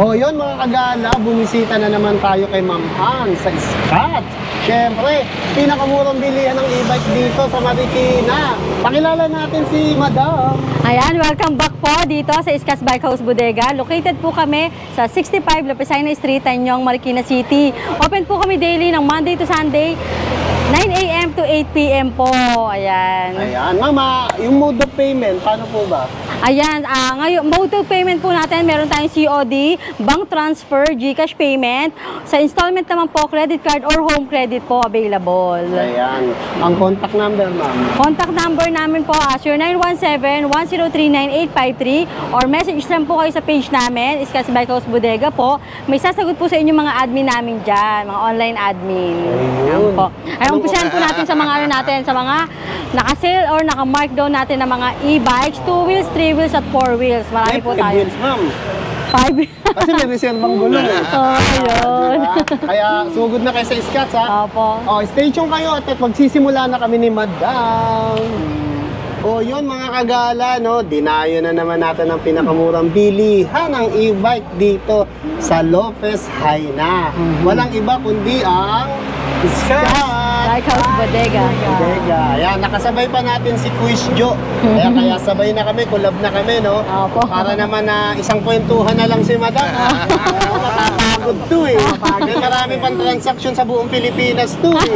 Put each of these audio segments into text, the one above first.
Oh, yun mga kagala, bumisita na naman tayo kay Ma'am Han sa Scott. Siyempre, pinakamurang bilihan ng e-bike dito sa Marikina. Pakilala natin si Madam. Ayan, welcome back po dito sa Scott Bike House Bodega. Located po kami sa 65 Lapicina Street, Tanyong, Marikina City. Open po kami daily ng Monday to Sunday, 9 AM to 8 PM po. Ayan. Ayan, Mama, yung mode of payment, paano po ba? Ayan, ngayon, mode of payment po natin, meron tayong COD, bank transfer, GCash payment. Sa installment naman po, credit card or home credit po available. Ayan, ang contact number, Ma'am. Contact number namin po, 0917-103-9853 or message lang po kayo sa page namin, Scott Bike House Bodega po. May sasagot po sa inyo mga admin namin dyan, mga online admin. Ayan po. Ay, umpisahan po natin sa mga natin, sa mga naka-sale or naka-mark down natin na mga e-bikes, 2 wheels, 3 wheels at 4 wheels. Marami po tayo. Wheels, Ma'am. 5 wheels. Kasi may reservang gulong. Oh, ayun. Kaya sugod na kayo sa Scott, ha? Opo. Oh, stay tuned kayo at magsisimula na kami ni Madam. O yun mga kagala, no? Dinayo na naman natin ang pinakamurang bilihan ng e-bike dito sa Lopez Haina. Walang iba kundi ang Scott Bike House Bodega. Bodega. Ayan, nakasabay pa natin si Quiz Jo. Kaya sabay na kami, collab na kami, no? Opo. Para naman na isang kwentuhan na lang si Madam. Matapagod to eh. May marami pang transaction sa buong Pilipinas to eh.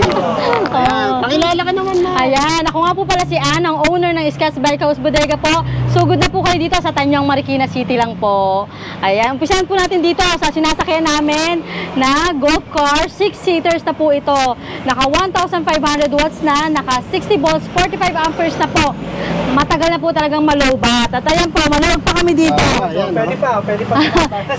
Ayan, pakilala ka naman na. Ayan, ako nga po pala si Ann, ang owner ng Scott Bike House Bodega po. Sugod na po kayo dito sa Tanyong, Marikina City lang po. Ayan, umpisahan po natin dito sa sinasakyan namin na golf car, 6-seaters na po ito. Naka 1,500 watts na, naka 60 volts, 45 amperes na po. Matagal na po talagang malobat. At ayan po, malawag pa kami dito. Ayan, no? Pwede pa.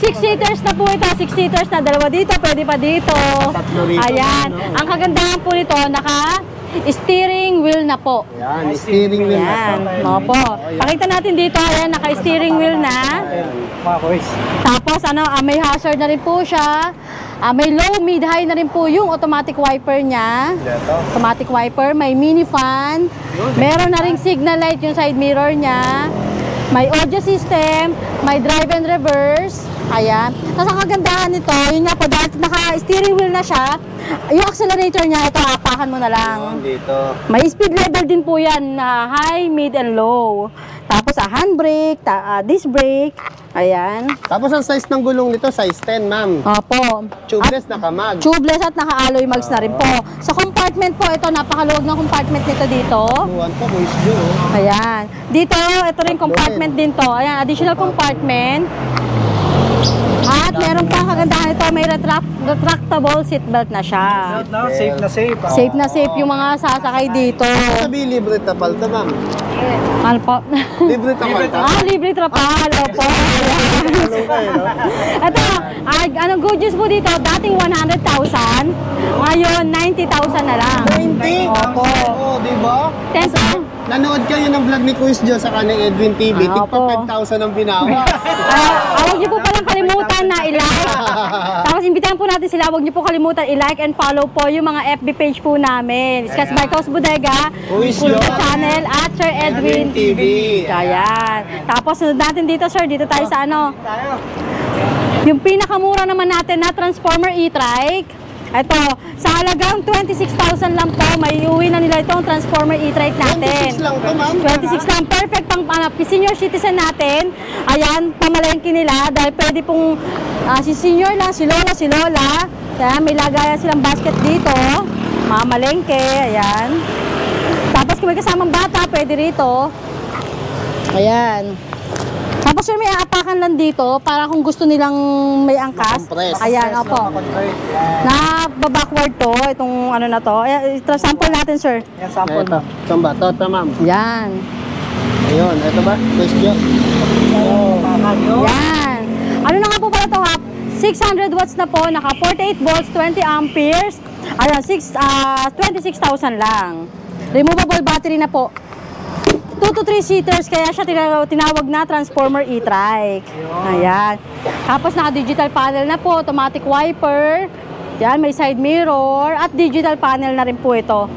6-seaters na po ito, 6-seaters na, dalawa dito, pwede pa dito. Tatlo rito, Ayan, no? ang kagandahan po nito, naka steering wheel na po. Ayan, steering wheel na Ayan, to. opo. Pakita natin dito, ayan, naka-steering wheel na. Mga boys. Tapos, may hazard na rin po siya. May low, mid, high na rin po yung automatic wiper niya. Automatic wiper, may mini fan. Meron na ring signal light yung side mirror niya. May audio system, may drive and reverse. Ayan. Tapos ang kagandahan nito, yun nga po, dahil naka-steering wheel na siya, yung accelerator niya, ito, apakan mo na lang. Dito. May speed level din po yan na high, mid, and low. Tapos handbrake, disc brake. Ayan. Tapos ang size ng gulong nito, size 10, ma'am. Opo. Tubeless na kamag. Tubeless at naka-alloy mags na rin po. Sa compartment po, ito, napakaluwag ng compartment nito dito. Buwan po, Quiz Jo. Ayan. Dito, ito rin compartment din to. Ayan, additional compartment. At meron pa kagandahan ito, may retractable seatbelt na siya. Safe na safe. Safe na safe yung mga sasakay dito. Sabi, libre tapal to, ma'am. Mahal po. Libre tapal to. Libre trapal. Opo. Ano kayo, no? Ito, anong good news po dito, dating 100,000, ngayon 90,000 na lang. 20? Opo. Oo, di ba? 10,000. Nanood kayo ng vlog ni Quiz Jo sa kanang Edwin TV. Tigpa opo. 5,000 ang binawa. Huwag niyo po palang kalimutan na i-like. Tapos imbitahan po natin sila, huwag niyo po kalimutan i-like and follow po yung mga FB page po namin. Scott Bike House Bodega, Quiz Jo channel at Sir Edwin TV. Ayan. Tapos sunod natin dito, sir, dito tayo sa ano. Yung pinakamura naman natin na Transformer e-trike. Ito, sa halagang 26,000 lang po, may iuwi na nila itong Transformer e-trike natin. 26 lang to, ma'am. 26 lang, perfect pang senior citizen natin. Ayan, pamalengke nila dahil pwede pong si senior lang, si lola. Ayan, may lagayan silang basket dito. Mamalengke, ayan. Tapos kung may kasamang bata, pwede rito. Ayan. Tapos sir, may aapakan lang dito para kung gusto nilang may angkas. Ayan, opo. Na backward to, itong ano na to. Ayan, sample natin, sir. Yan, sample. Ito. Saan ba? Ito, ma'am. Yan. Ayun, ito ba? Quiz Jo. Yan. Ano na nga po pala to, ha? 600 watts na po, naka 48 volts, 20 amperes. Ayan, 26,000 lang. Removable battery na po. 2 to 3 seaters, kaya siya tinawag na Transformer e-trike. Ayan. Tapos naka-digital panel na po, automatic wiper. Yan, may side mirror at digital panel na rin po ito.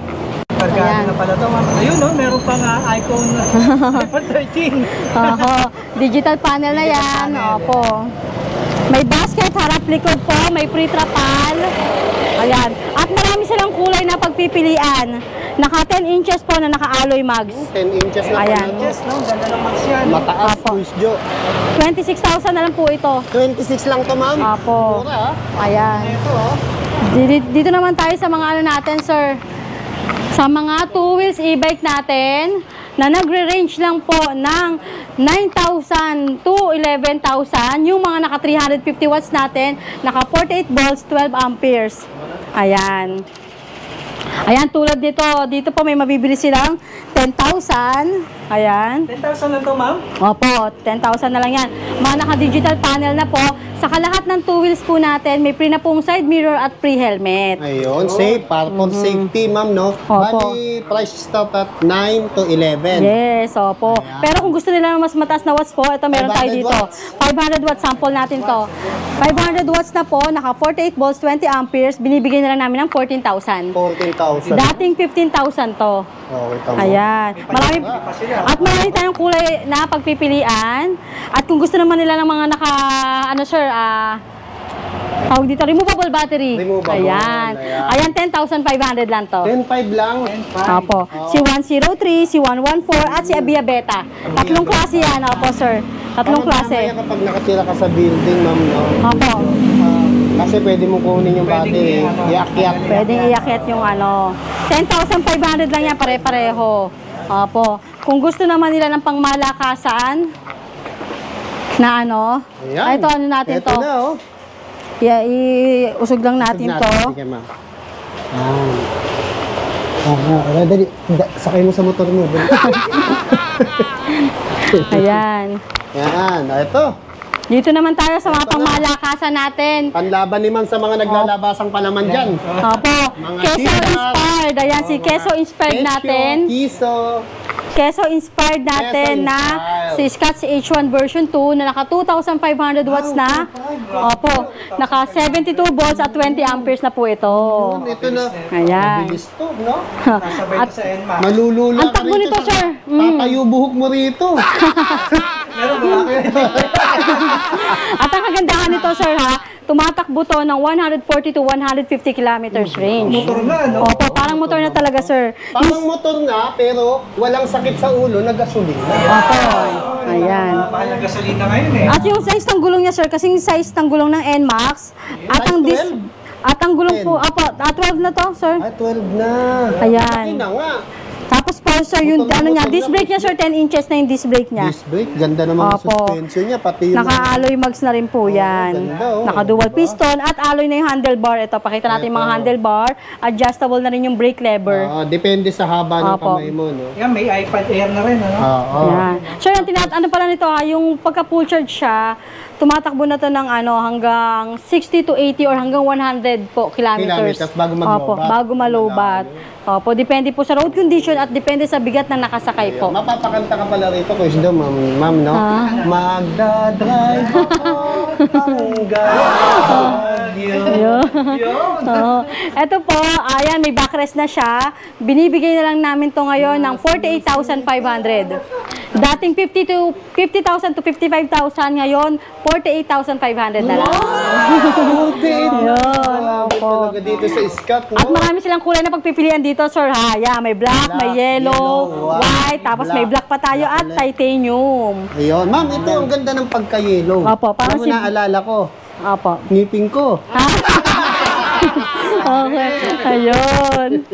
Kargado na pala ito. Ayun, no? Meron pang iPhone 13. Oho, digital panel na yan. Opo. May basket, harap likod po, may pre-trapal. Ayan. At marami silang kulay na pagpipilian. Naka 10 inches po na naka-alloy mags. 10 inches na Ayan. pala. Yes, no? Ganda ng mags yan. Mataas, Apo. Luis Jo. 26,000 na lang po ito. 26 lang to, ma'am. Apo. Mura, Ayan. Ito, oh. Dito naman tayo sa mga ano natin, sir. Sa mga 2 wheels e-bike natin na nagre-range lang po ng 9,000 to 11,000. Yung mga naka 350 watts natin, naka 48 volts, 12 amperes. Ayan. Ayan, tulad dito po may mabibili silang 10,000. Ayan. 10,000 lang to, ma'am? Opo, 10,000 na lang yan. Mga naka-digital panel na po. Sa kalahat ng 2 wheels po natin, may pre na pong side mirror at pre-helmet. Ayun, safe. Para for safety, ma'am, no? Opo. Bali, price stop at 9 to 11. Yes, opo. Ayan. Pero kung gusto nila ng mas mataas na watts po, ito meron tayo 500 dito. watts. 500 watts, sample natin to. 500 watts na po, naka 48 volts, 20 amperes, binibigay na lang namin ng 14,000. 14,000. Dating 15,000 to. Okay, tama. Ayan. Marami tayong kulay na pagpipilian. At kung gusto naman nila ng mga tawag dito, removable battery. Removable. Ayan. Ayan. Ayan, 10,500 lang to. 10,500 lang. Opo. Si 103, si 114, at si Abia Beta. Tatlong klase yan, opo, sir. Tatlong klase. Mamaya kapag nakatira ka sa building, ma'am, no? Opo. Kasi pwede mo kunin yung battery. Iyak-iyak. Pwede iakyat yung 10,500 lang yan, pare-pareho. Opo. Kung gusto naman nila ng pangmalakasan, na Ayan. ito natin Ito to. na, oh. Iusog lang natin to. Sige, ma'am. Dali. Sakay mo sa motor mo. Dali. Ayan. Yan, ito. Dito naman tayo sa mga pangmalakasan natin. Panlaban ni ma'am sa mga naglalabasang palaman dyan. Opo. Mga Keso sirap. inspired. Ayan, si Keso inspired natin. Kiso. Keso inspired natin Keso na inspired. si Scotch H1 version 2 na naka 2,500 watts na. Opo. Naka 72 volts at 20 amperes na po ito. Ito na. Ayan. Mabilis to, no? Nasabay to sa NMAX. Malulula Ang takbo nito, sir. Tatayo buhok mo rito. Meron ba? At ang kagandahan nito, sir, tumatakbo to ng 140 to 150 kilometers range. Motor na, no? Opo, parang motor na talaga, sir. Parang motor nga, pero walang sakit sa ulo na gasolina. Opo. Ayan. Mahal ng gasolina ngayon eh. At yung size ng gulong niya, sir, kasing size ng gulong ng NMAX, at ang Size 12? at ang gulong po, opo, 12 na to, sir. 12 na. Ayan. Ayun na nga. Tapos po, sir, yung niya, disc brake niya, sir, 10 inches na yung disc brake niya. Disc brake, ganda naman ang Opo. suspension niya, pati yung... Naka-alloy mags na rin po yan. ganda, oh. Naka-dual piston at alloy na yung handlebar. Ito, pakita natin yung mga handlebar. Adjustable na rin yung brake lever. Depende sa haba ng Opo. kamay mo, no? Yan, may iPad Air na rin, ano? Oo. Yan. Sir, ano pala nito yung pagka-full charge siya, tumatakbo na to ng hanggang 60 to 80 or hanggang 100 po kilometers. Kilometers bago mag-lobat. Opo, bago malobat. Opo, depende po sa road condition at depende sa bigat ng nakasakay po. Mapapakanta ka pala rito, Coach Do, ma'am, no? Magdadrive ako hanggang Ayun. Oo. Ito po, ayan, may backrest na siya. Binibigay na lang namin to ngayon ng 48,500. Dating 50,000 to 55,000, ngayon 48,500 na lang. Ayun, opo. Talaga dito sa Scott, no? At marami silang kulay na pagpipilian dito, sir, ha? Yeah, may black, may yellow, white, tapos may black pa tayo at titanium. Ayun. Ma'am, ito ang ganda ng pagka-yellow. Opo, parang Alam mo, naalala ko. Opo. Ngipin ko. Okay. Ayun.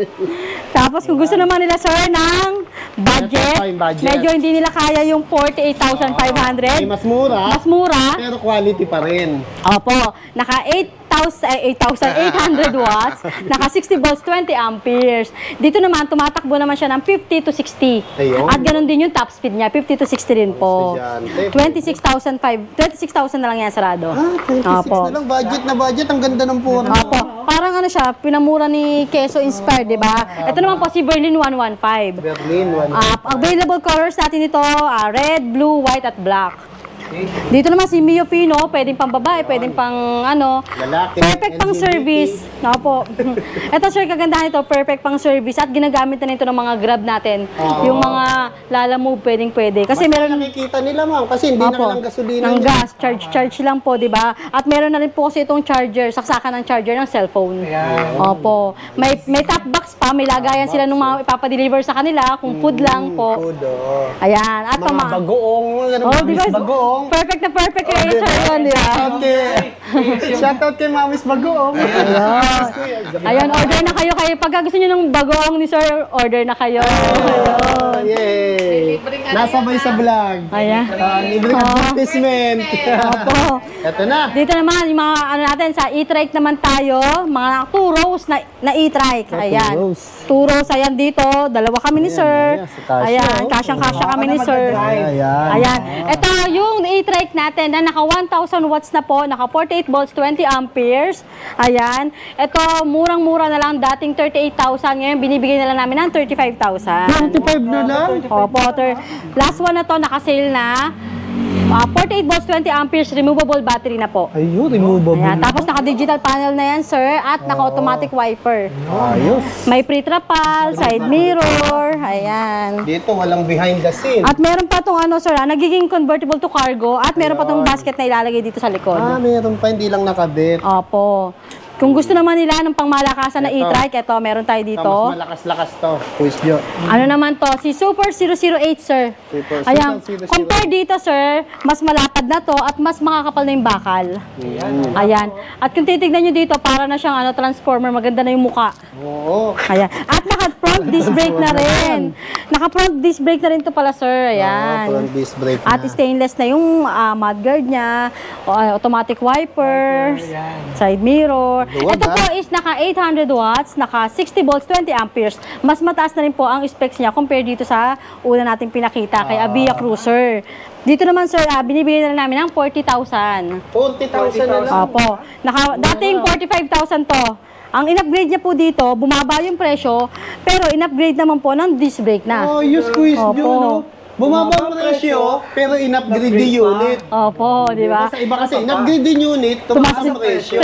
Tapos kung gusto naman nila, sir, ng budget, medyo hindi nila kaya yung 48,500. Ay, mas mura. Mas mura. Pero quality pa rin. Opo. Naka 8,800 watts. Naka 60 volts, 20 amperes. Dito naman, tumatakbo naman siya ng 50 to 60. Ayun. At ganun din yung top speed niya. 50 to 60 rin po. Estudyante. 26,000 na lang yan sarado. 26 Opo. na lang. Budget na budget. Ang ganda ng pura. Opo. Parang siya, pinamura ni Keso Inspired, di ba? Ito naman po si Berlin 115. Berlin, Available colors natin ito, red, blue, white, at black. Dito naman si Mio Fino, pwedeng pang babae, pwedeng pang Lalaki. perfect pang LGBT. service. Opo. Ito, sir, kagandahan ito, perfect pang service at ginagamit na nito ng mga Grab natin. Yung mga Lalamove, pwede. Kasi Mas meron nakikita nila, ma'am, kasi hindi na Opo, lang gasolina. ng niya. gas, charge lang po, di ba? At meron na rin po kasi itong charger, saksakan ng charger ng cellphone. Ayan. Opo. May top box pa, may lagayan sila nung mga ipapadeliver sa kanila, kung food lang po. Food, oh. Ayan. At Mga bagoong, mga ganun, Oh, di ba? Mamis Bagoong. Perfect na perfect kayo sir yun, di ba? Shoutout kay Mamis Bagoong. Ayun, order na kayo. Pagka gusto nyo ng bagoong ni sir, order na kayo. Oh, yay! Nasabay sa vlog. Ayan. Libreng advertisement. Opo. Ito na. Dito naman, yung mga ano natin, sa e-trike naman tayo, mga 2 rows na e-trike. Ayan. 2 rows. 2 rows, ayan dito. Dalawa kami ni sir. ayan, si Tasha, Ayan, oh. kasyang-kasya kami ni sir. Ayan. Ayan. Ito yung e-trike natin na naka 1,000 watts na po, naka 48 volts, 20 amperes. Ayan. Ito, murang-mura na lang. Dating 38,000. Ngayon, binibigay na lang namin ng 35,000. 25 na lang? Opo, last one na to, naka-sale na. 48 volts, 20 amperes, removable battery na po. Ayun, removable. Ayan. Tapos naka-digital panel na yan, sir, at naka-automatic wiper. Ayos. May pre-trapal, side mirror, ayan. Dito, walang behind the scene. At meron pa tong ano, sir, nagiging convertible to cargo, at meron pa tong basket na ilalagay dito sa likod. Meron pa, hindi lang nakabit. Opo. Kung gusto naman nila ng pangmalakasan na Ito. e-trike, ito, meron tayo dito. Mas malakas-lakas to. Quiz nyo. Ano naman to? Si Super 008, sir. Super Ayan, 008. compare dito, sir, mas malapad na to at mas makakapal na yung bakal. Ayan. At kung titignan nyo dito, para na siyang ano, transformer, maganda na yung muka. Oo. Ayan. At naka-front disc brake na rin. Naka-front disc brake na rin to pala, sir. Ayan. Front disc brake At na. stainless na yung mudguard niya, automatic wipers, Ayan. side mirror. Duwag, Ito po is naka 800 watts, naka 60 volts, 20 amperes. Mas mataas na rin po ang specs niya compare dito sa una nating pinakita kay Avia Cruiser. Dito naman sir, binibigyan na namin ng 40,000. 40,000 na lang. Opo. Dating 45,000 to. Ang in-upgrade niya po dito, bumaba yung presyo, pero in-upgrade naman po ng disc brake na. Oh, use quiz nyo, Opo. no? Bumaba ang presyo, pero in-upgrade yung unit. Opo, di ba? Sa iba kasi, in-upgrade yung unit, tumaas ang presyo.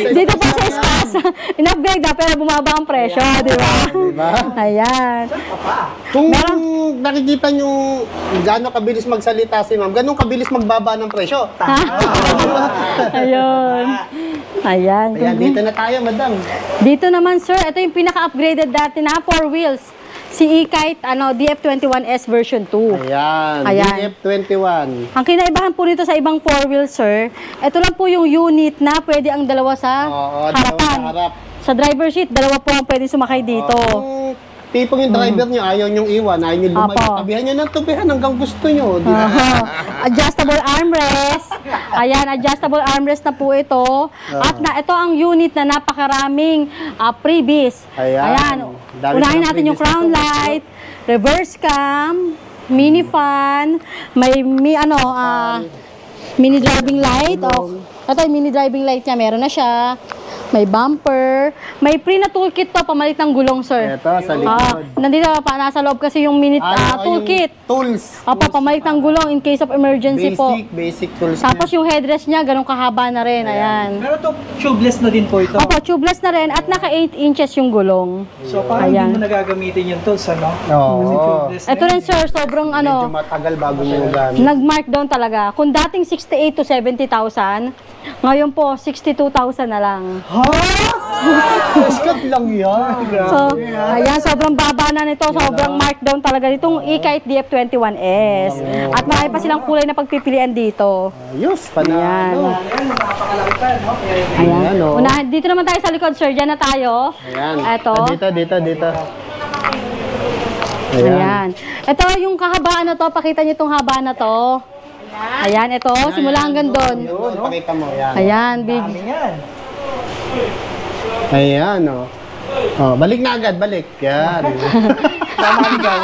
Dito po sa SCAS, in-upgrade na pero bumaba ang presyo, di ba? Diba? Ayan. Kung nakikita nyo gaano kabilis magsalita si ma'am, ganun kabilis magbaba ng presyo. Ayun. Ayan. Ayan, dito na tayo, madam. Dito naman, sir, ito yung pinaka-upgraded dati na 4 wheels. Si E-Kite, DF21S version 2. Ayan, Ayan. DF21. Ang kinaibahan po nito sa ibang 4 wheels, sir, ito lang po yung unit na pwede ang dalawa sa Oo, harapan. sa harap. Sa driver seat, dalawa po ang pwede sumakay dito. Kung tipong yung driver nyo, ayaw nyong iwan, ayaw nyo lumayo, Apo. tabihan nyo ng tubihan hanggang gusto nyo. Di ba? Adjustable armrest. Ayan, adjustable armrest na po ito. At ito ang unit na napakaraming freebies. Ayan. Dami Unahin ng natin yung freebies crown na to. light, reverse cam, mini fan, may mini driving light. Ito yung mini driving light niya, meron na siya. May bumper. May pre na toolkit to, pamalit ng gulong, sir. Ito, sa likod. Nandito pa, nasa loob kasi yung mini Yung toolkit. Tools. Opo, pamalit ng gulong in case of emergency po. Basic tools. Tapos yung headrest niya, ganun kahaba na rin. Ayan. Pero to tubeless na din po ito. Opo, tubeless na rin at naka 8 inches yung gulong. So parang Ayan. hindi mo nagagamitin yung tools, ano? Oo. Kasi tubeless Ito rin, sir, sobrang Medyo matagal bago mo gamit. nag-markdown talaga. Kung dating 68 to 70,000, ngayon po 62,000 na lang. Skat lang yan. So, ayan, sobrang baba na nito. Sobrang markdown talaga nitong E-Kite DF21S. At marami pa silang kulay na pagpipilian dito. Ayos, panalo. Ayan, napakalaki pa, no? Ayan. Ayan, oh. Unahan, dito naman tayo sa likod, sir. Diyan na tayo. Ayan. Ito. Dito. Ayan. Ito yung kahabaan na to. Pakita niyo itong haba na to. Ayan, ito. Simula hanggang doon. Yun, pakita mo. Ayan. Ayan, big. Dami yan. Ayan, oh. Oh, balik na agad, balik. Yan. Tama ikaw.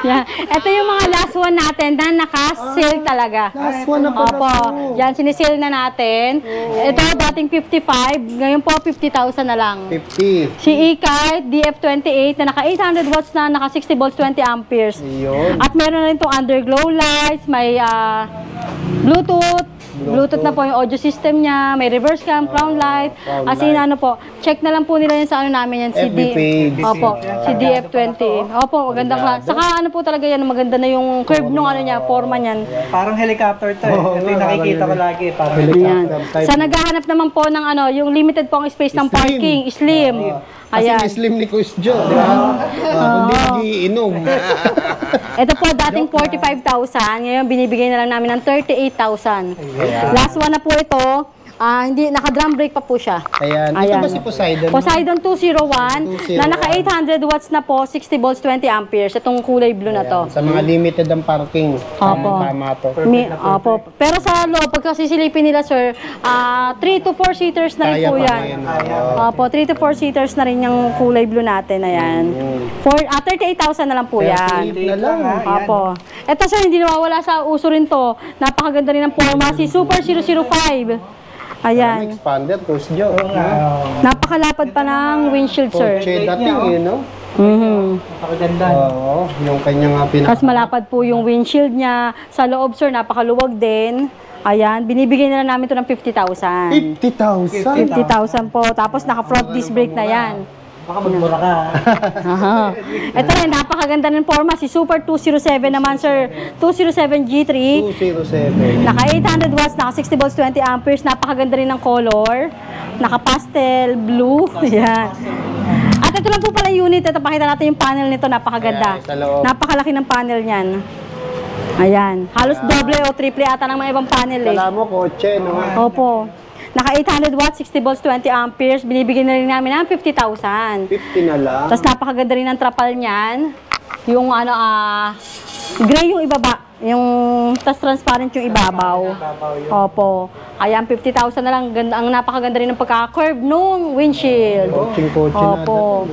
Yan. Ito yung mga last one natin na naka-sale talaga. Last one na pala Opo. to. Yan, sinisale na natin. Ito, dating 55. Ngayon po, 50,000 na lang. 50. Si E-Kite DF28 na naka 800 watts na, naka 60 volts, 20 amperes. Ayun. At meron na rin itong underglow lights, may Bluetooth, Bluetooth na po yung audio system niya, may reverse cam, crown light. crown As in light. ano po, check na lang po nila yan sa ano namin yan, FB page. Opo, si DF20. Opo, magandang klase. Saka ano po talaga yan, maganda na yung curve nung ano niya, forma niyan. Parang helicopter to eh. Oo, Ito yung parang nakikita ko yun. lagi. Parang Ayan. Helicopter type. Sa naghahanap naman po ng ano, yung limited po ang space ng Slim. parking, slim. Kasi Ayan. may slim ni Coach Joe, di ba? Hindi nagiinom. Ito po dating 45,000, ngayon binibigay na lang namin ng 38,000. Last one na po ito. Hindi, naka-drum brake pa po siya. Ayan. Ito ba si Poseidon? Poseidon 201 na naka 800 watts na po, 60 volts, 20 amperes. Itong kulay blue na to. Sa mga limited ang parking. Opo. Tama to. Opo. Pero sa loob, pagka sisilipin nila, sir, 3 to 4 seaters na rin Kaya po pa yan. rin. Opo, 3 to 4 seaters na rin yung kulay blue natin. Ayan. 38,000 na lang po yan. Na lang. Opo. Ito sir, hindi nawawala sa uso rin to. Napakaganda rin ng forma. Si Super 005. Ayan. Expander, Coach Joe. Napakalapad pa ng windshield, sir. Porsche dating, you know? Napakaganda. Oo, yung kanyang Tapos malapad po yung windshield niya. Sa loob, sir, napakaluwag din. Ayan, binibigay na lang namin to ng 50,000. 50,000. 50,000 po. Tapos naka-front disc brake na yan. Baka magmura ka. Aha. Ito rin, napakaganda ng forma. Si Super 207 naman, sir. 207 G3. 207. Naka 800 watts, naka 60 volts, 20 amperes. Napakaganda rin ng color. Naka pastel, blue. Yan. At ito lang po pala yung unit. Ito, pakita natin yung panel nito. Napakaganda. Ayan, sa loob. Napakalaki ng panel niyan. Ayan. Halos doble o triple ata ng mga ibang panel eh. Kala mo, kotse, no? Opo. Naka 800 watts, 60 volts, 20 amperes. Binibigyan na rin namin ng 50,000. 50 na lang. Tapos napakaganda rin ng trapal niyan. Yung ano, gray yung ibaba. Yung, tas transparent yung ibabaw. Opo. Ayan, 50,000 na lang. Ganda, ang napakaganda rin ng pagka-curve nung windshield. Coaching-coaching na. Opo.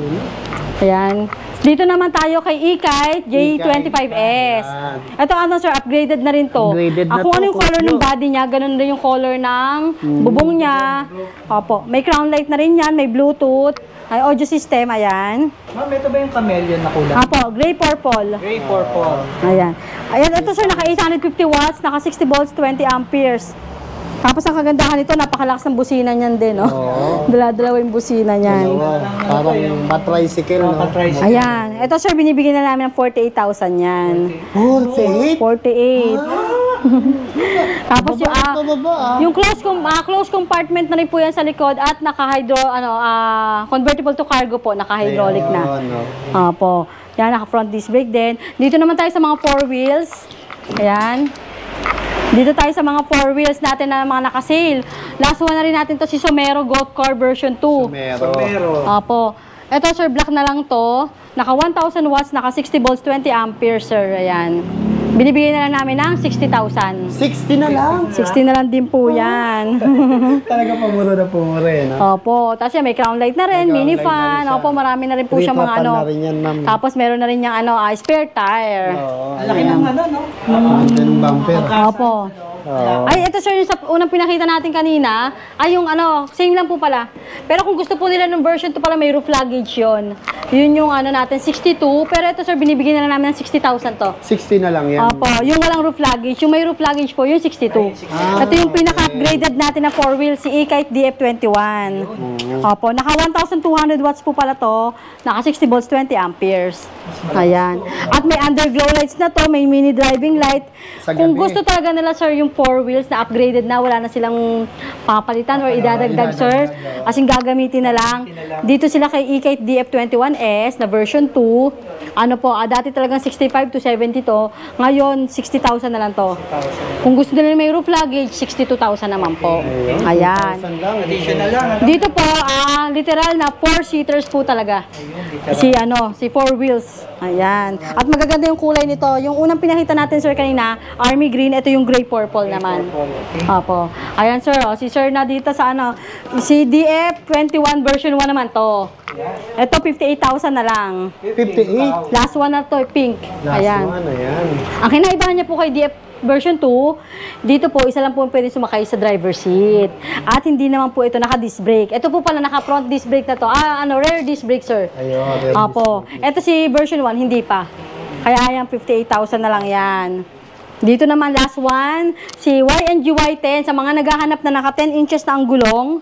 Ayan. Dito naman tayo kay E-Kite J25S. Ayan. Ito ano sir, upgraded na rin to. Upgraded na Kung to, ano yung color Coach ng Jo. body niya, ganun rin yung color ng bubong niya. Opo. May crown light na rin yan, may Bluetooth, may audio system, ayan. Ma'am, ito ba yung chameleon na kulay? Opo, gray purple. Gray purple. Ayan. Ayan, ito sir, naka 850 watts, naka 60 volts, 20 amperes. Tapos ang kagandahan nito, napakalakas ng busina niyan din, no? Oo. Dala-dalawa yung busina niyan. Oo, parang pa-tricycle, no? Patrice. Ayan. Ito sir, binibigyan na namin ng 48,000 yan. 48? 48. Tapos yung, yung close compartment na rin po yan sa likod at naka-hydro, convertible to cargo po, naka-hydraulic na. Opo. Yan, naka-front disc brake din. Dito naman tayo sa mga 4 wheels. Ayan. Dito tayo sa mga 4 wheels natin na mga naka-sale. Last one na rin natin to si Somero Golf Car version 2. Somero. Opo. Ito sir, black na lang to. Naka 1,000 watts, naka 60 volts, 20 amperes sir. Ayan. Binibigyan na lang namin ng 60,000. 60 na lang? 60 na lang din po yan. Talaga pumuro na pumuro, no? Opo. Tapos yan, may crown light na rin, May mini crown light na rin fan. siya. Opo, marami na rin po siya mga Triple ano. fan na rin yan, ma'am. Tapos meron na rin yung spare tire. Oo. Ang laki ng ano, no? Ang bumper. Opo. Oo. Ay, ito sir, yung sa unang pinakita natin kanina, ay yung same lang po pala. Pero kung gusto po nila ng version 2 pala, may roof luggage yun. Yun yung natin, 62. Pero ito sir, binibigyan na lang namin ng 60,000 to. 60 na lang yan. Opo, yung walang roof luggage. Yung may roof luggage po, yung 62. Ito yung pinaka-upgraded natin na 4-wheel, si E-Kite DF21. Opo, naka 1,200 watts po pala to. Naka 60 volts, 20 amperes. Ayan. At may underglow lights na to, may mini driving light. Sa Kung gabi. gusto talaga nila sir, yung 4 wheels na upgraded na, wala na silang papalitan or idadagdag sir. As in gagamitin na lang. Dito sila kay E-Kite DF21S na version 2. Ano po, dati talagang 65 to 70 to. Ngayon, 60,000 na lang to. Kung gusto nila may roof luggage, 62,000 naman po. Ayan. Additional lang, ano? Dito po, literal na 4-seaters po talaga. Si 4 wheels. Ayan. At magaganda yung kulay nito. Yung unang pinakita natin sir kanina, army green, ito yung gray purple naman. Opo. Ayan sir, si sir na dito sa si DF21 version 1 naman to. Ito 58,000 na lang. 58? Last one na to, pink. Last Ayan. one, ayan. Ang kinaibahan niya po kay DF version 2, dito po, isa lang po pwede sumakay sa driver seat. At hindi naman po ito naka-disc brake. Ito po pala naka-front disc brake na to. Rear disc brake, sir. Ayun. Opo. Ito si version 1, hindi pa. Kaya yan, 58,000 na lang yan. Dito naman, last one, si Y&G Y10. Sa mga naghahanap na naka 10 inches na ang gulong,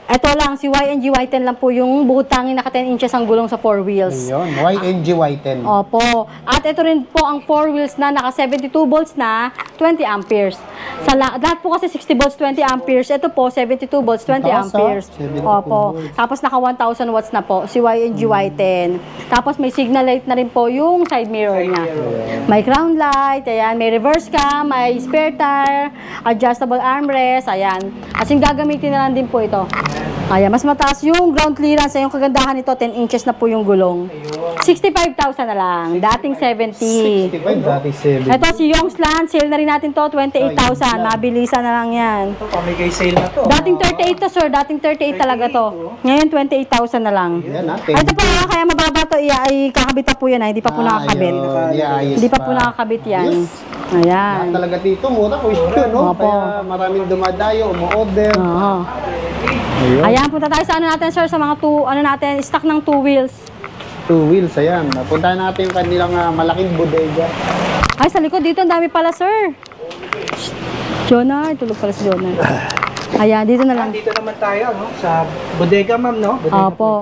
ito lang, si Y&G Y10 lang po yung bukod tanging naka 10 inches ang gulong sa 4 wheels. Ayun, Y&G Y10. Opo. At ito rin po ang 4 wheels na naka 72 volts na 20 amperes. Lahat po kasi 60 volts, 20 amperes. Ito po, 72 volts, 20 Taas, amperes. 72 Opo. volts. Tapos naka 1,000 watts na po, si Y&G Y10. Tapos may signal light na rin po yung side mirror niya. May crown light, ayan. May reverse cam, may spare tire, adjustable armrest, ayan. Kasing gagamitin na lang din po ito. Ayan, mas mataas yung ground clearance. Yung kagandahan nito, 10 inches na po yung gulong. 65,000 na lang. Dating 70. 65, dati 7. Ito si Youngsland, sale na rin natin to, 28,000. Mabilisan na lang yan. Ito, pamigay sale na to. Dating 38 to, sir. Dating 38 talaga to. Ngayon, 28,000 na lang. Yan ha, Ito po, kaya mababa to, kakabit pa po yan. Hindi pa po nakakabit. Hindi pa po nakakabit yan. Ayan. Talaga dito, mura ko yun, no? Opo. Kaya maraming dumadayo, umu-order. Oo. Ayun. Ayan, punta tayo sa ano natin, sir, sa mga stock ng 2 wheels. 2 wheels, ayan. Napuntahan natin yung kanilang malaking bodega. Ay, sa likod dito, ang dami pala, sir. Jonah, tulog pala si Jonah. Ayan, dito na lang. Dito naman tayo, no? Sa bodega, ma'am, no? Bodega Opo.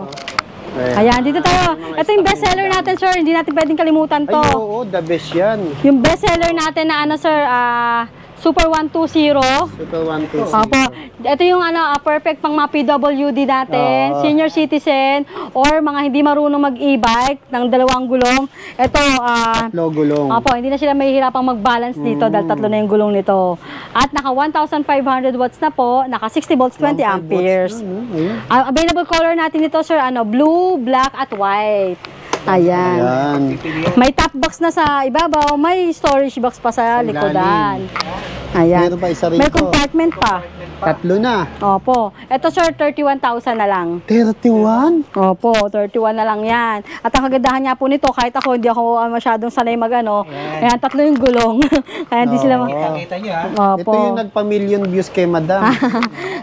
Ayan. Ayan, dito tayo. Ito yung bestseller natin, sir. Hindi natin pwedeng kalimutan Ay, to. oo, the best yan. Yung bestseller natin na ano, sir, Super 120. Super 120. Opo. Ito yung perfect pang mga PWD natin, senior citizen, or mga hindi marunong mag-e-bike ng 2 gulong. Ito, Gulong. opo, hindi na sila mahihirapang mag-balance dito dahil 3 na yung gulong nito. At naka 1,500 watts na po, naka 60 volts, 20 amperes. Ayan. Available color natin ito, sir, blue, black, at white. Ayan. Ayan. May top box na sa ibabaw, may storage box pa sa likodan. Ayan. Meron pa isa rito. May compartment pa. 3 na. Opo. Ito, sir, 31,000 na lang. 31? Opo, 31 na lang yan. At ang kagandahan niya po nito, kahit ako, hindi ako masyadong sanay ayan, 3 yung gulong. Kaya hindi sila Kita nyo, ha? Opo. Ito yung nagpa-million views kay madam.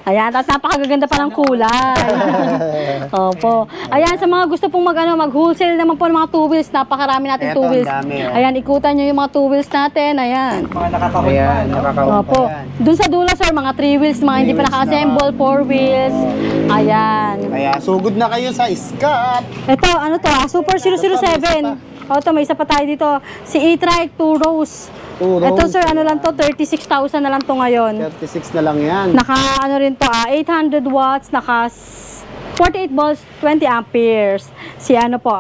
Ayan, at napakaganda pa ng kulay. Opo. Ayan, sa mga gusto pong mag-wholesale naman po ng mga 2 wheels, napakarami natin 2 Eto, ang wheels. dami, oh. Ayan, ikutan nyo yung mga 2 wheels natin. Ayan. Mga nakakahon pa, Ayan, no? nakakawin pa Opo. yan. Doon sa dulo, sir, mga 3 wheels, mga hindi pa wheels naka-assemble, 4 wheels. Ayan. Kaya sugod na kayo sa Scott. Ito, Super 007. O, ito, may isa pa tayo dito. Si E-Trike 2 rows. 2 rows. Ito, sir, 36,000 na lang to ngayon. 36 na lang yan. Naka, rin to, 800 watts, naka 48 volts, 20 amperes. Si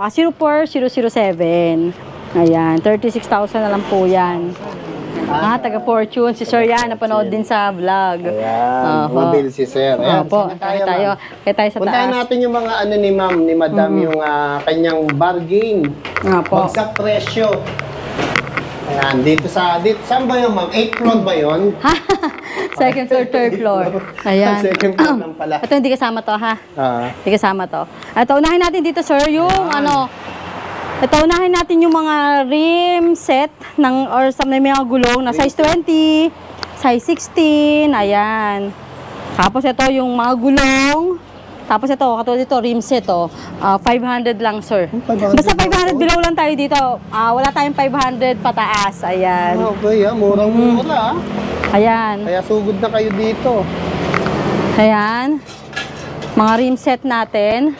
Super 007. Ayan, 36,000 na lang po yan. Taga Fortune. Si Sir yan, napanood din sa vlog. Ayan, Oho. mabil si Sir. Ayan, Opo, saan kaya ma'am? tayo sa Puntahan taas. natin yung mga ni ma'am, ni madam, yung kanyang bargain. Opo. Bagsak presyo. Ayan, saan ba yun ma'am? 8th floor ba yun? Second floor, third floor. Ayan. Second floor lang pala. Ito, hindi kasama to, ha? Ah, Hindi kasama to. Ito, unahin natin dito, sir, yung ito, unahin natin yung mga rim set or sa may mga gulong na size 20, size 16, ayan. Tapos ito yung mga gulong. Tapos ito, katulad dito, rim set, 500 lang, sir. 500 Basta 500 below lang tayo dito. Wala tayong 500 pataas, ayan. okay, murang-mura. Ayan. Kaya sugod na kayo dito. Ayan. Mga rim set natin.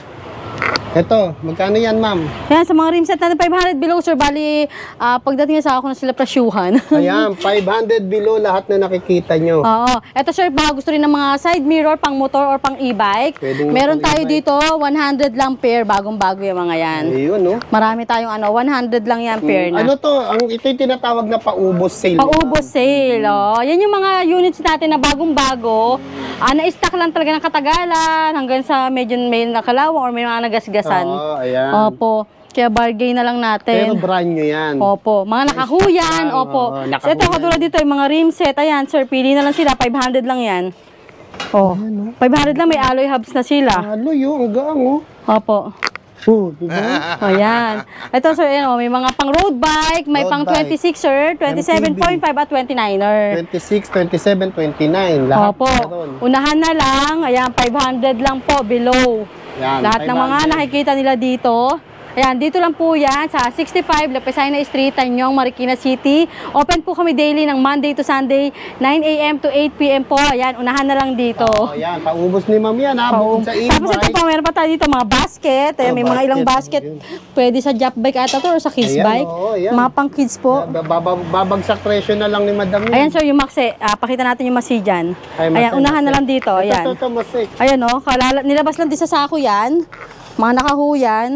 Ito, magkano yan ma'am? Ayan, sa mga rim set natin, 500 below, sir. Bali, pagdating sa ako na sila presyuhan. Ayan, 500 below lahat na nakikita nyo. Oo. Ito, sir, baka gusto rin ng mga side mirror, pang motor or pang e-bike. Pwedeng Meron pang tayo e-bike. dito, 100 lang pair. Bagong-bago yung mga yan. Ayun, no? Marami tayong 100 lang yan pair na. Ano to? Ito yung tinatawag na paubos sale. Paubos sale, Yan yung mga units natin na bagong-bago. Na-stock lang talaga ng katagalan hanggang sa medyo may nakalawang or may mga nagasgasan. Oo, ayan. Opo. Kaya bargain na lang natin. Pero brand nyo yan. Opo. Mga nakahuyan. Oo, Opo. oo, So, ito, nakahuyan. katulad dito, yung mga rim set. Ayan, sir, pili na lang sila. 500 lang yan. Oh. 500 lang, may alloy hubs na sila. Halo yun, ang gaang oh. Opo. Diba? Ayan. Ito, sir, may mga pang road bike, may Road pang bike. 26, sir, 27.5 at 29er. 26, 27, 29. Lahat Opo. meron. Unahan na lang. Ayan, 500 lang po, below. Yan, Lahat ng mga 500. nakikita nila dito, Ayan, dito lang po yan sa 65 Lapesina Street, Tanyong, Marikina City. Open po kami daily ng Monday to Sunday, 9 a.m. to 8 p.m. po. Ayan, unahan na lang dito. Ayan, paubos ni Ma'am yan ha. Bukod sa Tapos ito e-bike. po, meron pa tayo dito mga basket. Ayan, may mga ilang basket. Pwede sa jump bike ata to or sa kids Ayan, bike. oo, ayan. Mga pang kids po. Babagsak presyo na lang ni Madam yan. Ayan sir, yung Maxe. Pakita natin yung Maxi dyan. Ay, Ayan, Maxe, unahan na Maxe. lang dito. Ayan. Ito, Masik. Ayan o, nilabas lang din sa sako yan. Mga nakahuyan.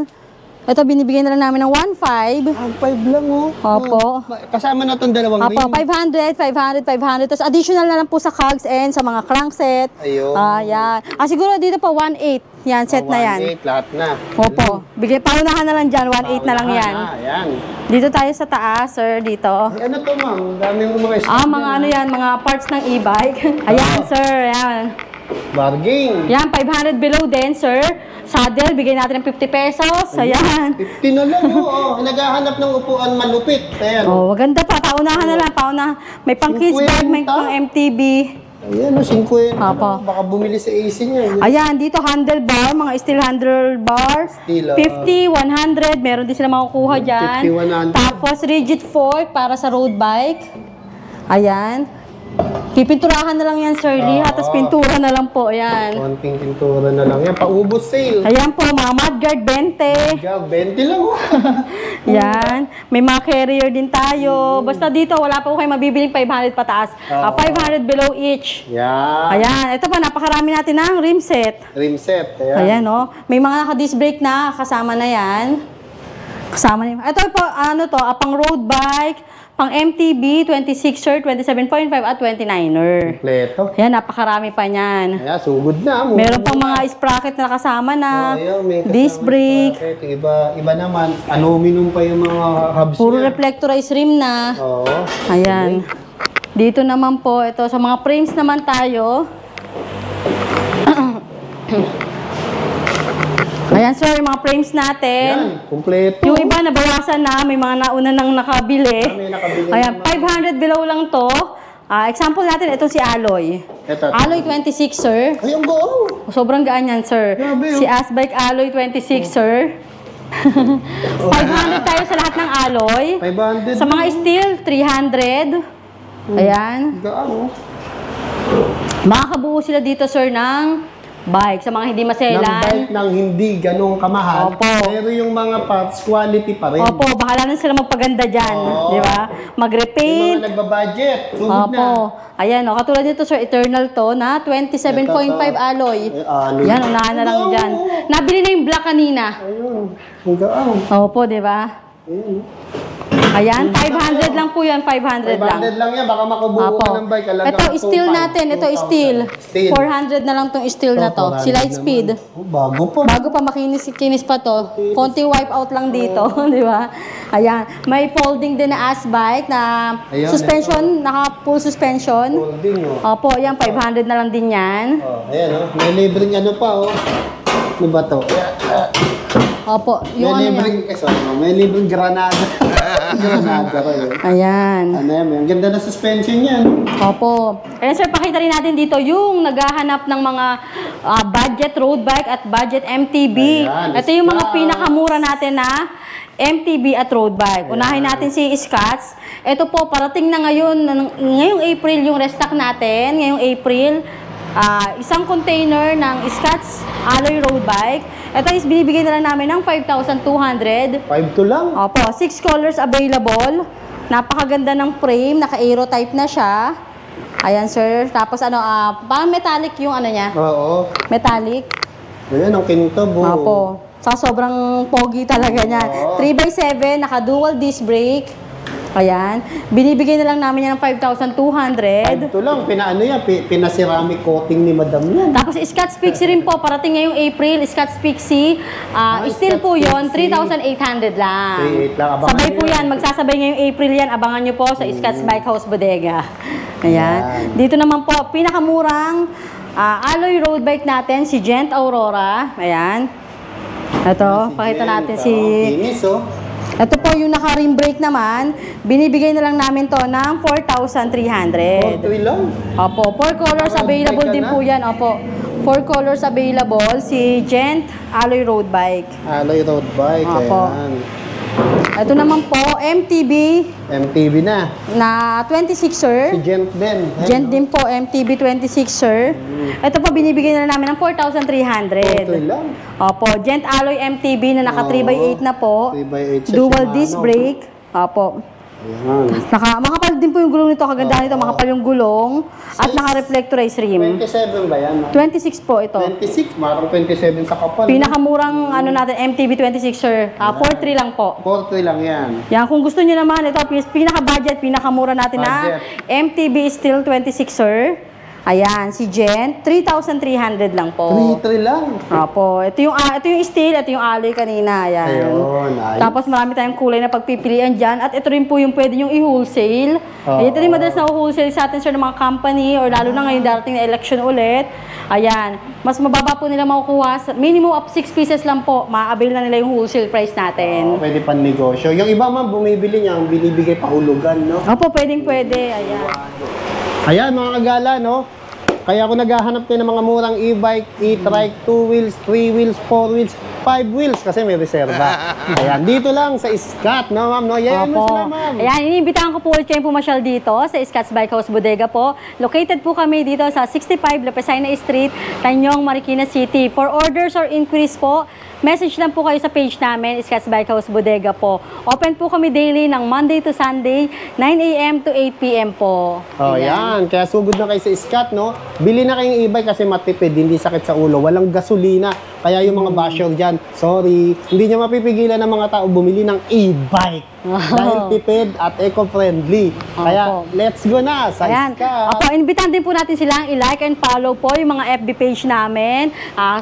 Ito, binibigyan na lang namin ng 1.5. Ang 5 lang oh. Opo. Kasama na itong dalawang Opo, ring. 500, 500, 500. Tapos additional na lang po sa cogs and sa mga crankset. Ayun. Ayan. Siguro dito pa 1.8. Yan, set na yan. 1.8 lahat na. Opo. Paunahan na lang dyan. 1.8 na lang yan. Ayan. Dito tayo sa taas, sir. Dito. Ay, ano to ma'am? Dami mo mga Mga ano yan, mga parts ng e-bike. Ayan, sir. Ayan. Bargain. Yan, 500 below din, sir. Saddle, bigay natin ng 50 pesos. Ayan. 50 na lang oh. Naghahanap ng upuan malupit. Ayan. Oh, maganda pa. Paunahan na lang. May pang kids bag, may 50. pang MTB. Ayan oh, 50. Opo. Baka bumili sa AC niya. Ayan, dito handlebar, mga steel handlebar. Steel, 50, 100, meron din sila makukuha dyan. 50, 100. Tapos rigid fork para sa road bike. Ayan. Pipinturahan na lang yan, Sir Lee. Tapos pintura na lang po, ayan. Konting pintura na lang yan. Paubos sale. Ayan po, mga mudguard 20. 20 lang oh. Yan. May mga carrier din tayo. Basta dito, wala pa po kayo mabibiling 500 pataas. 500 below each. Yan. Ayan. Ito pa, napakarami natin ng rim set. Rim set. Ayan. Ayan, oh. May mga naka-disc brake na. Kasama na yan. Kasama na yan. Ito po, ano to, pang road bike, pang MTB, 26er, 27.5 at 29er. Kompleto. Ayan, napakarami pa niyan. Ayan, sugod na. Meron pang mga sprocket na kasama na. Ayan, may kasama Disc brake. sprocket. Iba naman. Aluminum pa yung mga hubs Puro niya. reflectorized rim na. Oo. Ayan. Dito naman po, ito sa mga frames naman tayo. Ayan sir, yung mga frames natin. Ayan, kompleto. Yung iba nabawasan na, may mga nauna nang nakabili. May nakabili Ayan, naman. 500 below lang to. Example natin, ito si Alloy. Ito. Alloy 26 sir. Ay, ang go! Sobrang gaan yan sir. Grabe, oh. Si Asbike Alloy 26 sir. 500 tayo sa lahat ng alloy. 500. Sa mga steel, 300. Ayan. Gaan, oh. Makakabuo sila dito, sir, ng bike. Sa mga hindi Ng maselan. bike ng hindi ganong kamahal. Opo. Pero yung mga parts, quality pa rin. Opo, bahala na sila magpaganda dyan. Oo. Di ba? Yung Mag-repaint. mga nagbabudget, sugod na. Opo. Ayan, o. Katulad dito, sir, Eternal to na 27.5 alloy. Alloy. Yan, unahan na lang Oo. dyan. Nabili na yung black kanina. Ayun. Ang gaan. Opo, di ba? Ayun. Ayan, 500 lang po yan. 500 lang. 500 lang yan, baka makubuo ka ng bike. Alagang Ito, steel 2,500. natin. Ito, steel. Steel. 400 na lang tong steel na to. Si 400 Lightspeed. naman. Oh, bago pa. Bago pa makinis pa to. Konting wipe out lang dito. Di ba? Ayan. May folding din na ass bike na Ayan, suspension. Naka full suspension. Holding, oh. Opo, yan. 500 na lang din yan. Oh, ayan, oh. May libreng ano pa, oh. Ano ba to? Opo. May Yung ano yan. libreng, may libreng granada. Granada pa yun. Ayan. Ano yan, ang ganda na suspension yan. Opo. Ayan sir, pakita rin natin dito yung naghahanap ng mga budget road bike at budget MTB. Ayan, Ito yung mga Scats. pinakamura natin na MTB at road bike. Unahin natin si Scats. Ito po, parating na ngayon, ngayong April yung restock natin. Ngayong April, isang container ng Scats Alloy road bike. Ito is binibigay na lang namin ng 5,200. 5 to lang. Opo, 6 colors available. Napakaganda ng frame, naka-aero type na siya. Ayan, sir. Tapos ano, parang metallic yung ano niya. Oo. Metallic. Ayan, ang kintab, oh. Opo. Sa sobrang pogi talaga niya. Oo. 3x7, naka-dual disc brake. Ayan. Binibigay na lang namin yan ng 5,200. 5 to lang. Pinaano yan, pinaceramic coating ni Madam yan. Tapos Scotch Pixie rin po, parating ngayong April, Scotch Pixie. Still Scotch po yon, Pixie. 3,800 lang. 3,800 lang. Abangan Sabay nyo po yan. yan, magsasabay ngayong April yan. Abangan nyo po sa Scotch Bike House Bodega. Ayan. Dito naman po, pinakamurang alloy road bike natin, si Gent Aurora. Ayan. Ito, pakita natin si... Kinis, oh. Ito po yung naka-rim brake naman. Binibigay na lang namin to ng 4,300. 4 lang. Opo, 4 colors Road available bike ka din na? po yan. Opo, 4 colors available. Si Gent Alloy Road Bike. Alloy road bike. Opo. Ayan. Ito naman po, MTB MTV na. na 26, sir. Si Gent din. Ayan, Gent no? din po, MTB 26, sir. Ito po, binibigyan na namin ng 4,300. Ito lang. Opo, Gent Alloy MTB na naka 3x8 na po. 3x8 siya, Dual Shimano. disc brake. Opo. Ayan. Makapal din po yung gulong nito. Kaganda nito, makapal yung gulong. At naka-reflectorized rim. 27 ba yan? 26 po ito. 26, marang 27 sa kapal. Pinakamurang ano natin, MTB 26, sir. 4,300 lang po. 43 lang yan. Yan, kung gusto niyo naman, ito, pinaka-budget, pinakamura natin na Budget. MTB Steel 26, sir. Ayan, si Jen, 3,300 lang po. 3 lang. Opo, ito yung steel, ito yung alloy kanina, ayan. Ayun, ayos. Tapos marami tayong kulay na pagpipilian dyan. At ito rin po yung pwede yung i-wholesale. Oo. Ito rin madalas na wholesale sa atin, sir, ng mga company or lalo na ngayon darating na election ulit. Ayan, mas mababa po nila makukuha. Minimum of 6 pieces lang po, ma-avail na nila yung wholesale price natin. Pwede pan negosyo. Yung iba man bumibili niya, ang binibigay pa hulugan, no? Opo, pwede. Ayan. Ayan mga kagala, no? Kaya ako naghahanap kayo ng mga murang e-bike, e-trike, 2 wheels, 3 wheels, 4 wheels, 5 wheels kasi may reserva. Ayan, dito lang sa Scott, no ma'am? No? Ayan mo sila, ma'am. Ayan, iniimbitahan ko po ulit kayong pumasyal dito sa Scott's Bike House Bodega po. Located po kami dito sa 65 Lapesina Street, Tanyong, Marikina City. For orders or inquiries po, message lang po kayo sa page namin, Scott's Bike House Bodega po. Open po kami daily ng Monday to Sunday, 9 a.m. to 8 p.m. po. Oh, yan. Kaya sugod na kayo sa Scott, no? Bili na kayong e-bike kasi matipid, hindi sakit sa ulo, walang gasolina. Kaya yung mga basher dyan, sorry, hindi nyo mapipigilan ng mga tao bumili ng e-bike. Dahil tipid at eco-friendly. Kaya, let's go na sa Ayan. Scott. Opo, invitan din po natin silang i-like and follow po yung mga FB page namin.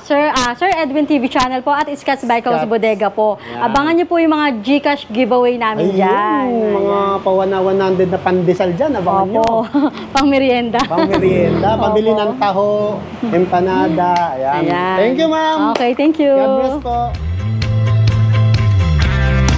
Sir Edwin TV channel po at Scott's Bike House Scott. Bodega po. Ayan. Abangan nyo po yung mga GCash giveaway namin dyan. Mga pa-100 na pandesal dyan, abangan nyo. Opo, pang merienda. Pang merienda, pambili Opo. ng taho, empanada. Ayan. Ayan. Thank you, ma'am. Okay, thank you. God bless po.